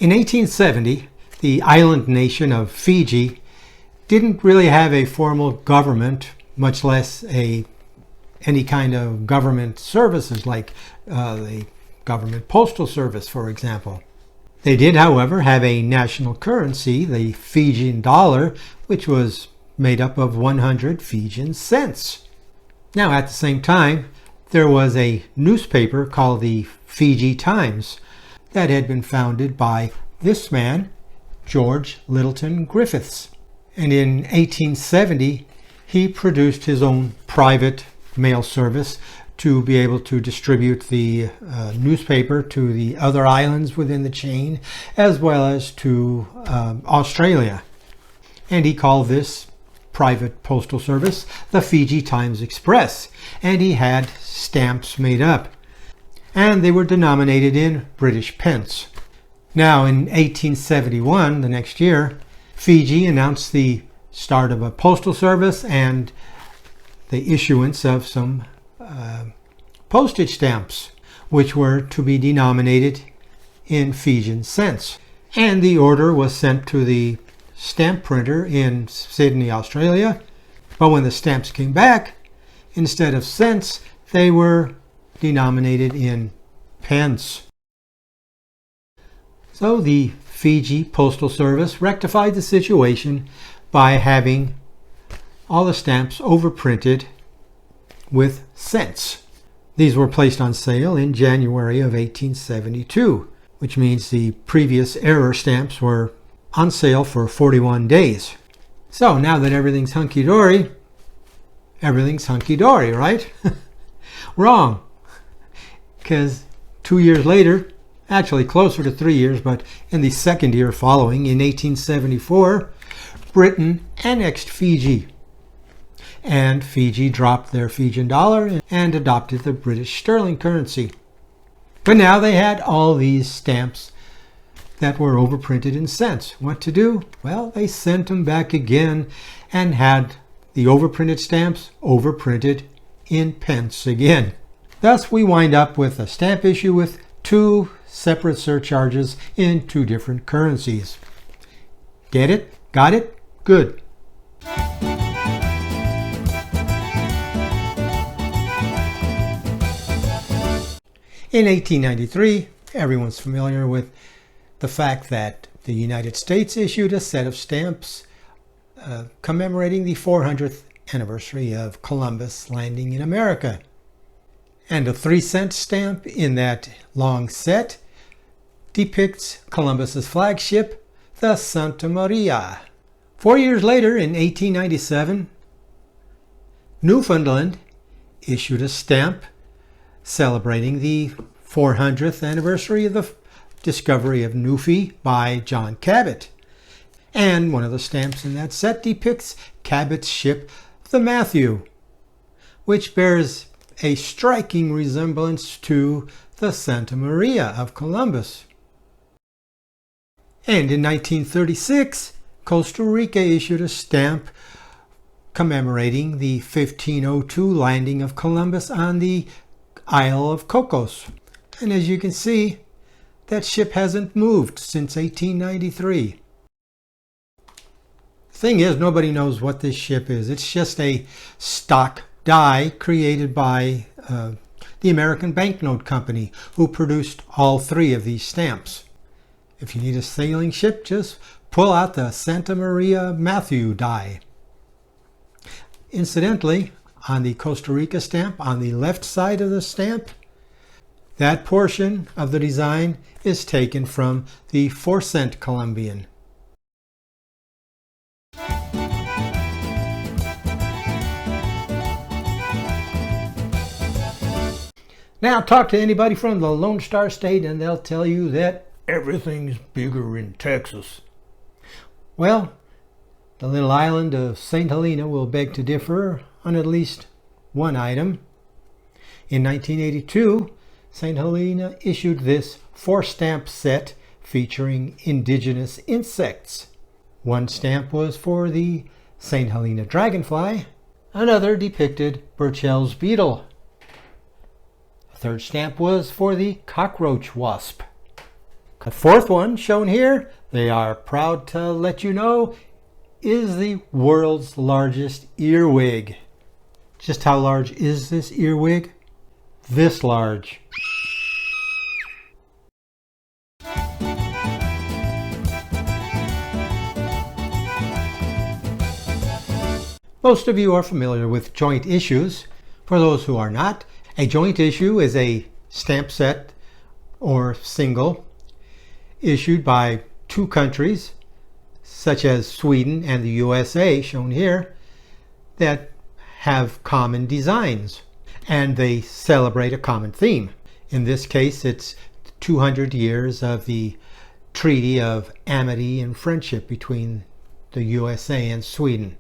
In 1870, the island nation of Fiji didn't really have a formal government, much less any kind of government services like the government postal service, for example. They did, however, have a national currency, the Fijian dollar, which was made up of 100 Fijian cents. Now, at the same time, there was a newspaper called the Fiji Times that had been founded by this man, George Lyttelton Griffiths. And in 1870, he produced his own private mail service to be able to distribute the newspaper to the other islands within the chain, as well as to Australia. And he called this private postal service the Fiji Times Express. And he had stamps made up. And they were denominated in British pence. Now, in 1871, the next year, Fiji announced the start of a postal service and the issuance of some postage stamps, which were to be denominated in Fijian cents. And the order was sent to the stamp printer in Sydney, Australia. But when the stamps came back, instead of cents, they were denominated in pence. So the Fiji Postal Service rectified the situation by having all the stamps overprinted with cents. These were placed on sale in January of 1872, which means the previous error stamps were on sale for 41 days. So now that everything's hunky-dory, everything's hunky-dory, right? Wrong. Because 2 years later, actually closer to 3 years, but in the second year following, in 1874, Britain annexed Fiji. And Fiji dropped their Fijian dollar and adopted the British sterling currency. But now they had all these stamps that were overprinted in cents. What to do? Well, they sent them back again and had the overprinted stamps overprinted in pence again. Thus, we wind up with a stamp issue with two separate surcharges in two different currencies. Get it? Got it? Good. In 1893, everyone's familiar with the fact that the United States issued a set of stamps commemorating the 400th anniversary of Columbus landing in America. And a 3-cent stamp in that long set depicts Columbus's flagship, the Santa Maria. 4 years later, in 1897, Newfoundland issued a stamp celebrating the 400th anniversary of the discovery of Newfie by John Cabot. And one of the stamps in that set depicts Cabot's ship, the Matthew, which bears a striking resemblance to the Santa Maria of Columbus. And in 1936, Costa Rica issued a stamp commemorating the 1502 landing of Columbus on the Isle of Cocos. And as you can see, that ship hasn't moved since 1893. The thing is, nobody knows what this ship is. It's just a stock die created by the American Banknote Company, who produced all three of these stamps. If you need a sailing ship, just pull out the Santa Maria Matthew die. Incidentally, on the Costa Rica stamp, on the left side of the stamp, that portion of the design is taken from the 4-cent Colombian. Now, talk to anybody from the Lone Star State and they'll tell you that everything's bigger in Texas. Well, the little island of St. Helena will beg to differ on at least one item. In 1982, St. Helena issued this 4-stamp set featuring indigenous insects. One stamp was for the St. Helena dragonfly, another depicted Burchell's beetle. A third stamp was for the cockroach wasp. The fourth one shown here, they are proud to let you know, is the world's largest earwig. Just how large is this earwig? This large. Most of you are familiar with joint issues. For those who are not, a joint issue is a stamp set or single issued by two countries, such as Sweden and the USA, shown here, that have common designs and they celebrate a common theme. In this case, it's 200 years of the Treaty of Amity and Friendship between the USA and Sweden.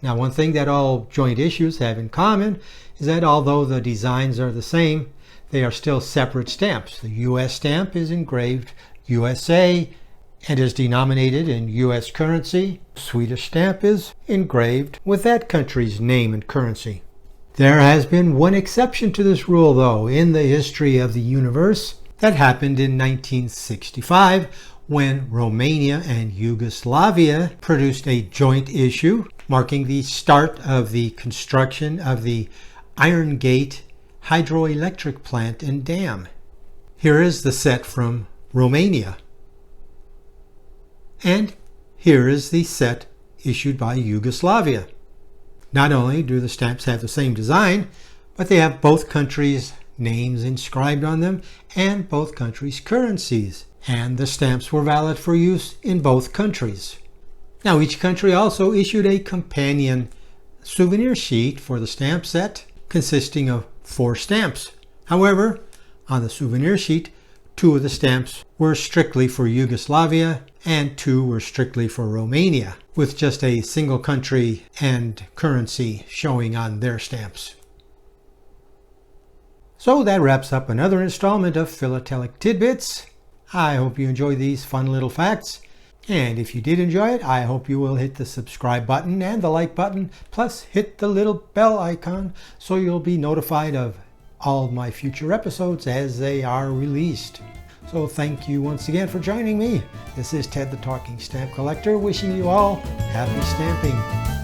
Now, one thing that all joint issues have in common is that although the designs are the same, they are still separate stamps. The US stamp is engraved USA and is denominated in US currency. The Swedish stamp is engraved with that country's name and currency. There has been one exception to this rule, though, in the history of the universe. That happened in 1965 when Romania and Yugoslavia produced a joint issue marking the start of the construction of the Iron Gate hydroelectric plant and dam. Here is the set from Romania. And here is the set issued by Yugoslavia. Not only do the stamps have the same design, but they have both countries' names inscribed on them and both countries' currencies. And the stamps were valid for use in both countries. Now, each country also issued a companion souvenir sheet for the stamp set consisting of 4 stamps. However, on the souvenir sheet, 2 of the stamps were strictly for Yugoslavia and 2 were strictly for Romania, with just a single country and currency showing on their stamps. So that wraps up another installment of Philatelic Tidbits. I hope you enjoyed these fun little facts. And if you did enjoy it, I hope you will hit the subscribe button and the like button, plus hit the little bell icon so you'll be notified of all of my future episodes as they are released. So thank you once again for joining me. This is Ted the Talking Stamp Collector, wishing you all happy stamping.